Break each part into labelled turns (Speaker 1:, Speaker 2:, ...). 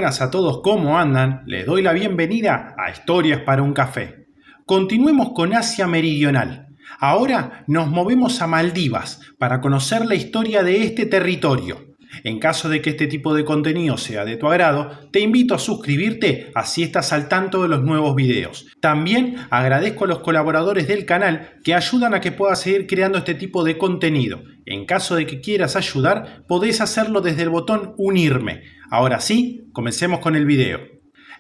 Speaker 1: buenas a todos, ¿cómo andan? Les doy la bienvenida a Historias para un Café. Continuemos con Asia Meridional. Ahora nos movemos a Maldivas para conocer la historia de este territorio. En caso de que este tipo de contenido sea de tu agrado, te invito a suscribirte, así estás al tanto de los nuevos videos. También agradezco a los colaboradores del canal que ayudan a que pueda seguir creando este tipo de contenido. En caso de que quieras ayudar, podés hacerlo desde el botón Unirme. Ahora sí, comencemos con el video.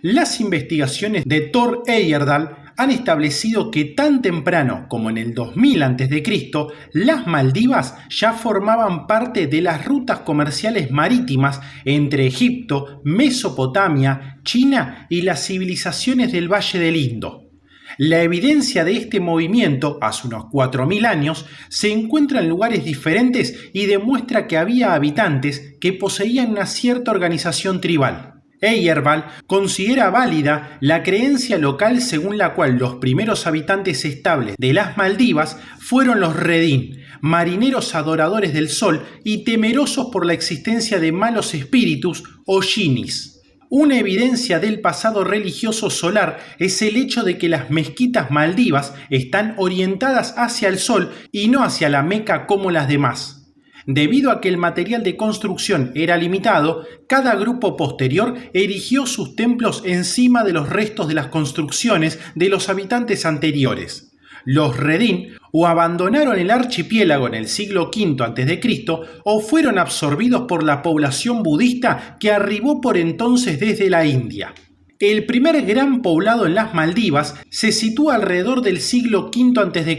Speaker 1: Las investigaciones de Thor Heyerdahl han establecido que tan temprano como en el 2000 a.C., las Maldivas ya formaban parte de las rutas comerciales marítimas entre Egipto, Mesopotamia, China y las civilizaciones del Valle del Indo. La evidencia de este movimiento, hace unos 4000 años, se encuentra en lugares diferentes y demuestra que había habitantes que poseían una cierta organización tribal. Heyerdahl considera válida la creencia local según la cual los primeros habitantes estables de las Maldivas fueron los Redín, marineros adoradores del sol y temerosos por la existencia de malos espíritus o jinnis. Una evidencia del pasado religioso solar es el hecho de que las mezquitas maldivas están orientadas hacia el sol y no hacia la Meca como las demás. Debido a que el material de construcción era limitado, cada grupo posterior erigió sus templos encima de los restos de las construcciones de los habitantes anteriores. Los Redín o abandonaron el archipiélago en el siglo V a.C. o fueron absorbidos por la población budista que arribó por entonces desde la India. El primer gran poblado en las Maldivas se sitúa alrededor del siglo V a.C.,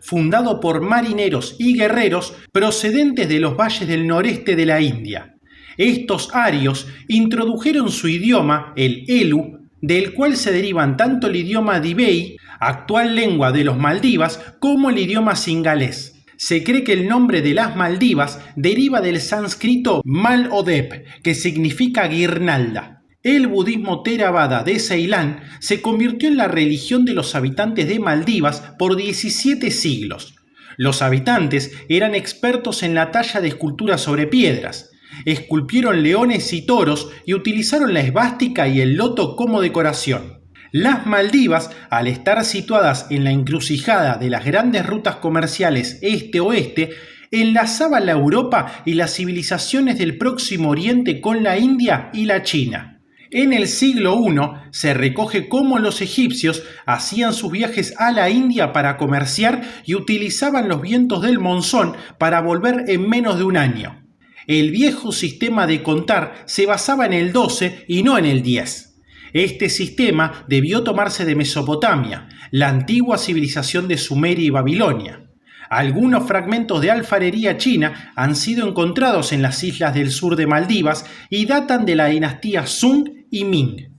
Speaker 1: fundado por marineros y guerreros procedentes de los valles del noreste de la India. Estos arios introdujeron su idioma, el Elu, del cual se derivan tanto el idioma Divehi, actual lengua de los Maldivas, como el idioma singalés. Se cree que el nombre de las Maldivas deriva del sánscrito Mal-Odep, que significa guirnalda. El budismo Theravada de Ceilán se convirtió en la religión de los habitantes de Maldivas por 17 siglos. Los habitantes eran expertos en la talla de esculturas sobre piedras. Esculpieron leones y toros y utilizaron la esvástica y el loto como decoración. Las Maldivas, al estar situadas en la encrucijada de las grandes rutas comerciales este-oeste, enlazaban la Europa y las civilizaciones del Próximo Oriente con la India y la China. En el siglo I se recoge cómo los egipcios hacían sus viajes a la India para comerciar y utilizaban los vientos del monzón para volver en menos de un año. El viejo sistema de contar se basaba en el 12 y no en el 10. Este sistema debió tomarse de Mesopotamia, la antigua civilización de Sumeria y Babilonia. Algunos fragmentos de alfarería china han sido encontrados en las islas del sur de Maldivas y datan de la dinastía Sung y Ming.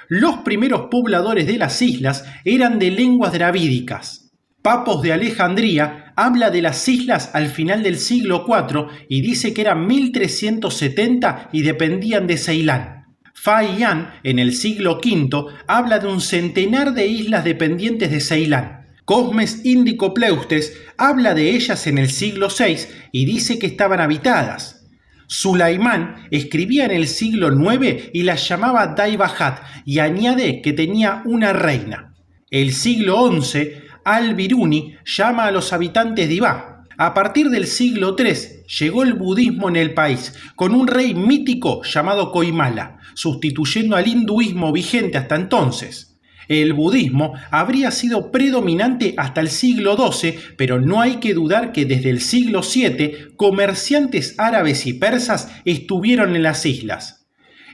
Speaker 1: Los primeros pobladores de las islas eran de lenguas dravídicas. Papos de Alejandría habla de las islas al final del siglo IV y dice que eran 1370 y dependían de Ceilán. Fai Yan, en el siglo V, habla de un centenar de islas dependientes de Ceilán. Cosmes Indicopleustes habla de ellas en el siglo VI y dice que estaban habitadas. Sulaimán escribía en el siglo IX y las llamaba Daibahat y añade que tenía una reina. El siglo XI, Al-Biruni llama a los habitantes Divá. A partir del siglo III llegó el budismo en el país, con un rey mítico llamado Koimala, sustituyendo al hinduismo vigente hasta entonces. El budismo habría sido predominante hasta el siglo XII, pero no hay que dudar que desde el siglo VII comerciantes árabes y persas estuvieron en las islas.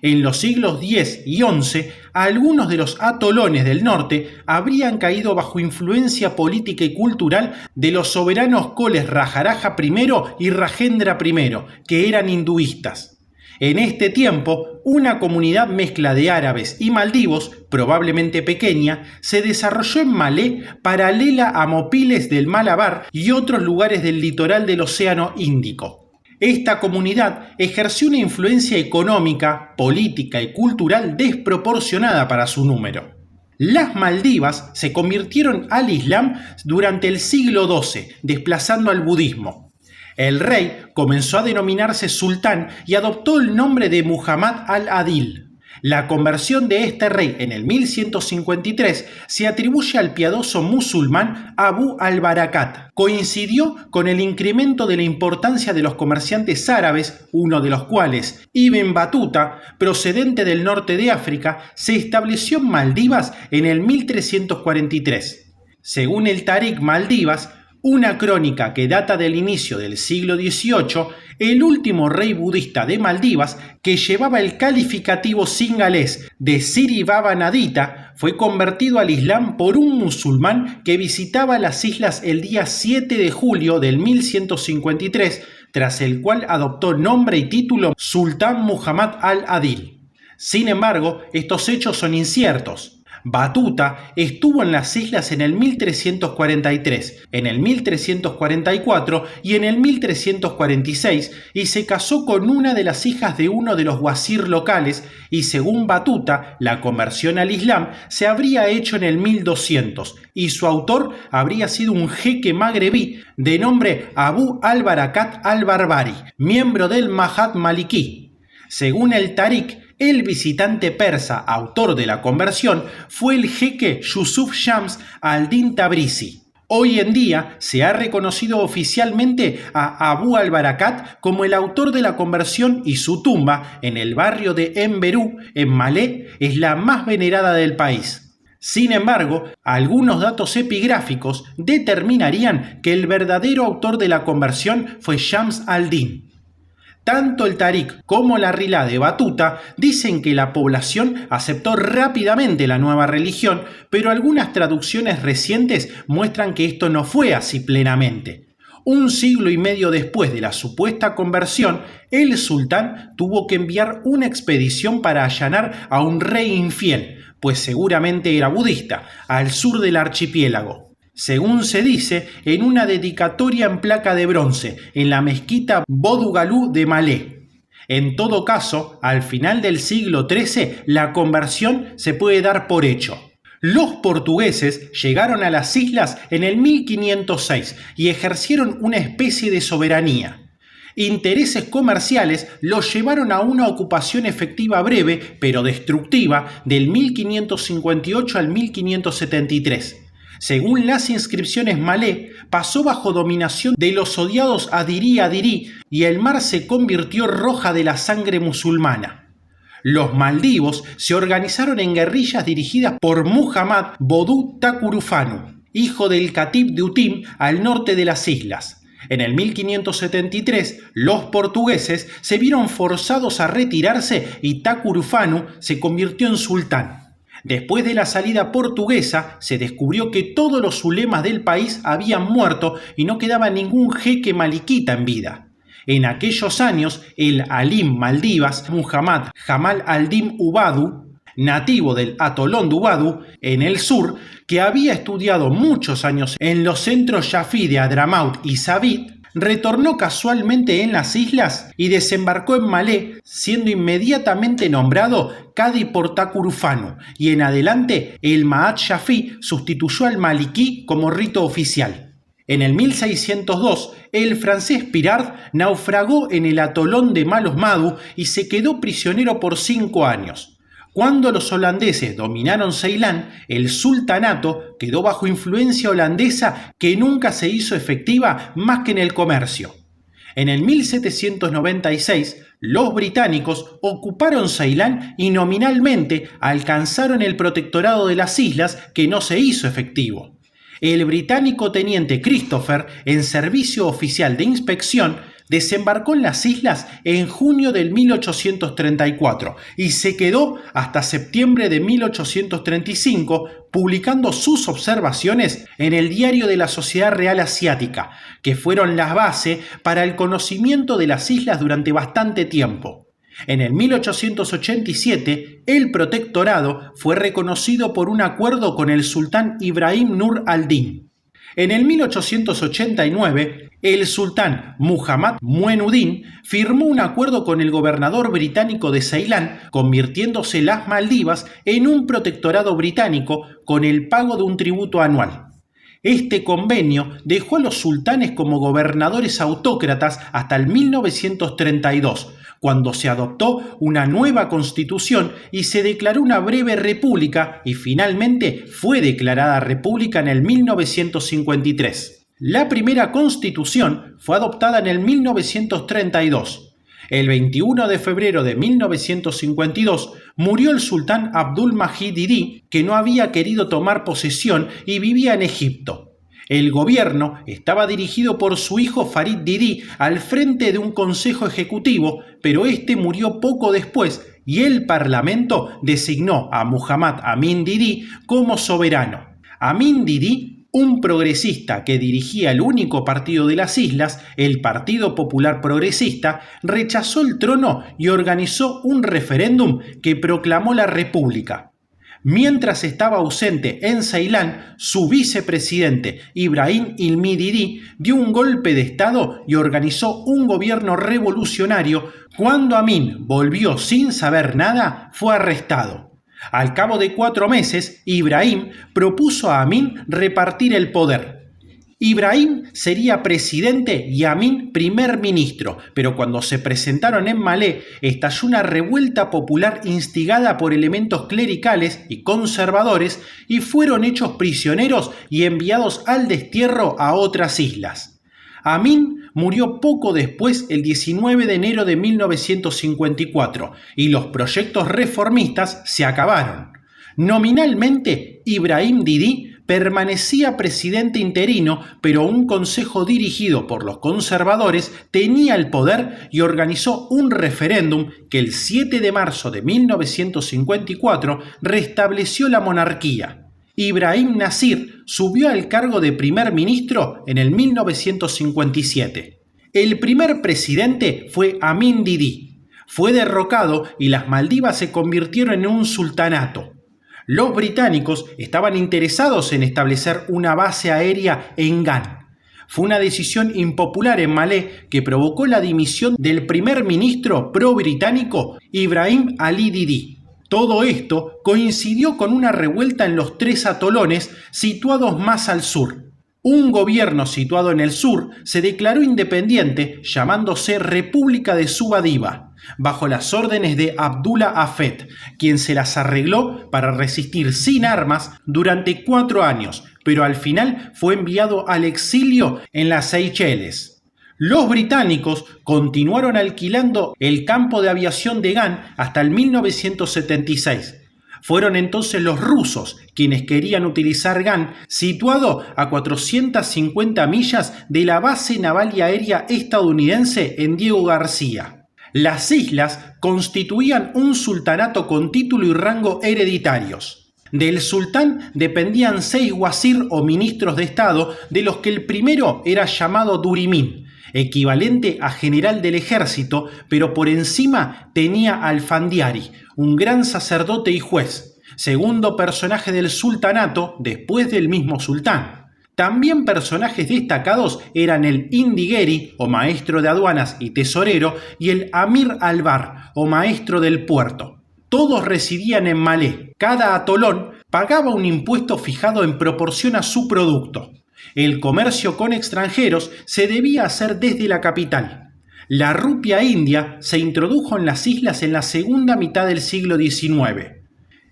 Speaker 1: En los siglos X y XI, algunos de los atolones del norte habrían caído bajo influencia política y cultural de los soberanos coles Rajaraja I y Rajendra I, que eran hinduistas. En este tiempo, una comunidad mezcla de árabes y maldivos, probablemente pequeña, se desarrolló en Malé, paralela a Mopiles del Malabar y otros lugares del litoral del Océano Índico. Esta comunidad ejerció una influencia económica, política y cultural desproporcionada para su número. Las Maldivas se convirtieron al Islam durante el siglo XII, desplazando al budismo. El rey comenzó a denominarse sultán y adoptó el nombre de Muhammad al-Adil. La conversión de este rey en el 1153 se atribuye al piadoso musulmán Abu al-Barakat. Coincidió con el incremento de la importancia de los comerciantes árabes, uno de los cuales, Ibn Battuta, procedente del norte de África, se estableció en Maldivas en el 1343. Según el Tariq Maldivas, una crónica que data del inicio del siglo XVIII, el último rey budista de Maldivas, que llevaba el calificativo singalés de Siri Baba Nadita, fue convertido al Islam por un musulmán que visitaba las islas el día 7 de julio del 1153, tras el cual adoptó nombre y título Sultán Muhammad al-Adil. Sin embargo, estos hechos son inciertos. Battuta estuvo en las islas en el 1343, en el 1344 y en el 1346 y se casó con una de las hijas de uno de los wazir locales y según Battuta, la conversión al Islam se habría hecho en el 1200 y su autor habría sido un jeque magrebí de nombre Abu al-Barakat al-Barbari, miembro del Mahad Maliki. Según el Tariq, el visitante persa autor de la conversión fue el jeque Yusuf Shams al-Din Tabrizi. Hoy en día se ha reconocido oficialmente a Abu al-Barakat como el autor de la conversión y su tumba en el barrio de Enverú, en Malé, es la más venerada del país. Sin embargo, algunos datos epigráficos determinarían que el verdadero autor de la conversión fue Shams al-Din. Tanto el Tariq como la Rilá de Battuta dicen que la población aceptó rápidamente la nueva religión, pero algunas traducciones recientes muestran que esto no fue así plenamente. Un siglo y medio después de la supuesta conversión, el sultán tuvo que enviar una expedición para allanar a un rey infiel, pues seguramente era budista, al sur del archipiélago. Según se dice, en una dedicatoria en placa de bronce en la mezquita Bodugalú de Malé. En todo caso, al final del siglo XIII, la conversión se puede dar por hecho. Los portugueses llegaron a las islas en el 1506 y ejercieron una especie de soberanía. Intereses comerciales los llevaron a una ocupación efectiva breve, pero destructiva, del 1558 al 1573. Según las inscripciones malé, pasó bajo dominación de los odiados Adiri y el mar se convirtió roja de la sangre musulmana. Los maldivos se organizaron en guerrillas dirigidas por Muhammad Bodú Takurufanu, hijo del Katib de Utim al norte de las islas. En el 1573, los portugueses se vieron forzados a retirarse y Takurufanu se convirtió en sultán. Después de la salida portuguesa, se descubrió que todos los ulemas del país habían muerto y no quedaba ningún jeque maliquita en vida. En aquellos años, el alim Maldivas, Muhammad Jamal al-Din Ubadu, nativo del atolón de Ubadu, en el sur, que había estudiado muchos años en los centros Yafí de Hadramaut y Sabit, retornó casualmente en las islas y desembarcó en Malé, siendo inmediatamente nombrado Cadi por Takurufanu, y en adelante el Mahad Yafí sustituyó al Maliki como rito oficial. En el 1602, el francés Pirard naufragó en el atolón de Malos Madu y se quedó prisionero por 5 años. Cuando los holandeses dominaron Ceilán, el sultanato quedó bajo influencia holandesa que nunca se hizo efectiva más que en el comercio. En el 1796, los británicos ocuparon Ceilán y nominalmente alcanzaron el protectorado de las islas que no se hizo efectivo. El británico teniente Christopher, en servicio oficial de inspección, desembarcó en las islas en junio del 1834 y se quedó hasta septiembre de 1835 publicando sus observaciones en el Diario de la Sociedad Real Asiática, que fueron la base para el conocimiento de las islas durante bastante tiempo. En el 1887, el protectorado fue reconocido por un acuerdo con el sultán Ibrahim Nur al-Din. En el 1889, el sultán Muhammad Muenuddin firmó un acuerdo con el gobernador británico de Ceilán, convirtiéndose las Maldivas en un protectorado británico con el pago de un tributo anual. Este convenio dejó a los sultanes como gobernadores autócratas hasta el 1932, cuando se adoptó una nueva constitución y se declaró una breve república y finalmente fue declarada república en el 1953. La primera constitución fue adoptada en el 1932. El 21 de febrero de 1952 murió el sultán Abdul-Majid Didi, que no había querido tomar posesión y vivía en Egipto. El gobierno estaba dirigido por su hijo Farid Didi al frente de un consejo ejecutivo, pero este murió poco después y el parlamento designó a Muhammad Amin Didi como soberano. Amin Didi, un progresista que dirigía el único partido de las islas, el Partido Popular Progresista, rechazó el trono y organizó un referéndum que proclamó la república. Mientras estaba ausente en Ceilán, su vicepresidente Ibrahim Hilmi Didi dio un golpe de estado y organizó un gobierno revolucionario. Cuando Amin volvió sin saber nada, fue arrestado. Al cabo de 4 meses, Ibrahim propuso a Amin repartir el poder. Ibrahim sería presidente y Amin primer ministro, pero cuando se presentaron en Malé, estalló una revuelta popular instigada por elementos clericales y conservadores y fueron hechos prisioneros y enviados al destierro a otras islas. Amin murió poco después, el 19 de enero de 1954, y los proyectos reformistas se acabaron. Nominalmente, Ibrahim Didi permanecía presidente interino, pero un consejo dirigido por los conservadores tenía el poder y organizó un referéndum que el 7 de marzo de 1954 restableció la monarquía. Ibrahim Nasir subió al cargo de primer ministro en el 1957. El primer presidente fue Amin Didi. Fue derrocado y las Maldivas se convirtieron en un sultanato. Los británicos estaban interesados en establecer una base aérea en Gan. Fue una decisión impopular en Malé que provocó la dimisión del primer ministro pro-británico Ibrahim Ali Didi. Todo esto coincidió con una revuelta en los 3 atolones situados más al sur. Un gobierno situado en el sur se declaró independiente llamándose República de Subadiva, bajo las órdenes de Abdullah Afet, quien se las arregló para resistir sin armas durante 4 años, pero al final fue enviado al exilio en las Seychelles. Los británicos continuaron alquilando el campo de aviación de Gan hasta el 1976. Fueron entonces los rusos quienes querían utilizar Gan, situado a 450 millas de la base naval y aérea estadounidense en Diego García. Las islas constituían un sultanato con título y rango hereditarios. Del sultán dependían 6 wazir o ministros de estado, de los que el primero era llamado Durimín, equivalente a general del ejército, pero por encima tenía al Fandiari, un gran sacerdote y juez, segundo personaje del sultanato después del mismo sultán. También personajes destacados eran el Indigueri, o maestro de aduanas y tesorero, y el Amir Albar, o maestro del puerto. Todos residían en Malé. Cada atolón pagaba un impuesto fijado en proporción a su producto. El comercio con extranjeros se debía hacer desde la capital. La rupia india se introdujo en las islas en la segunda mitad del siglo XIX.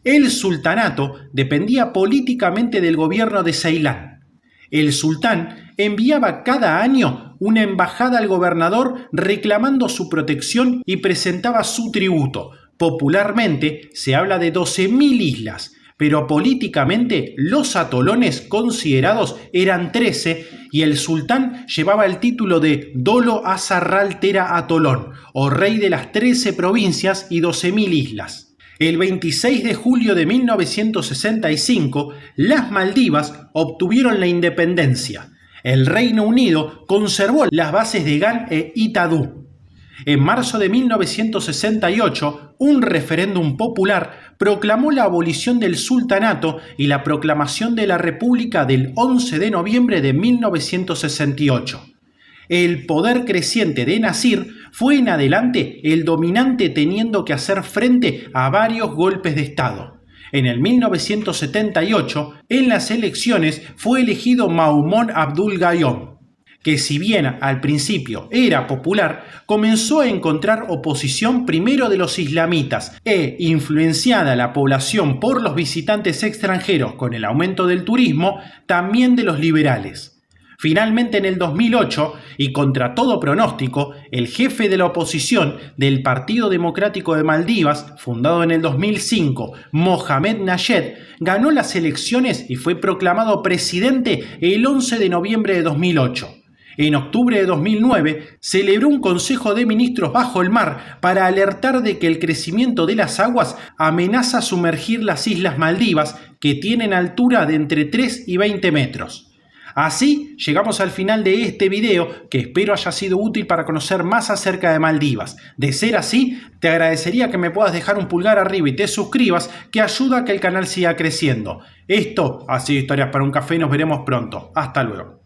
Speaker 1: El sultanato dependía políticamente del gobierno de Ceilán. El sultán enviaba cada año una embajada al gobernador reclamando su protección y presentaba su tributo. Popularmente se habla de 12.000 islas, pero políticamente los atolones considerados eran 13 y el sultán llevaba el título de Dolo Azarral Tera Atolón, o rey de las 13 provincias y 12.000 islas. El 26 de julio de 1965, las Maldivas obtuvieron la independencia. El Reino Unido conservó las bases de Gan e Itadú. En marzo de 1968, un referéndum popular proclamó la abolición del sultanato y la proclamación de la República del 11 de noviembre de 1968. El poder creciente de Nasir fue en adelante el dominante, teniendo que hacer frente a varios golpes de Estado. En el 1978, en las elecciones fue elegido Maumoon Abdul Gayoom, que si bien al principio era popular, comenzó a encontrar oposición primero de los islamitas influenciada la población por los visitantes extranjeros con el aumento del turismo, también de los liberales. Finalmente, en el 2008, y contra todo pronóstico, el jefe de la oposición del Partido Democrático de Maldivas, fundado en el 2005, Mohamed Nasheed, ganó las elecciones y fue proclamado presidente el 11 de noviembre de 2008. En octubre de 2009, celebró un Consejo de Ministros bajo el mar para alertar de que el crecimiento de las aguas amenaza sumergir las Islas Maldivas, que tienen altura de entre 3 y 20 metros. Así llegamos al final de este video, que espero haya sido útil para conocer más acerca de Maldivas. De ser así, te agradecería que me puedas dejar un pulgar arriba y te suscribas, que ayuda a que el canal siga creciendo. Esto ha sido Historias para un Café y nos veremos pronto. Hasta luego.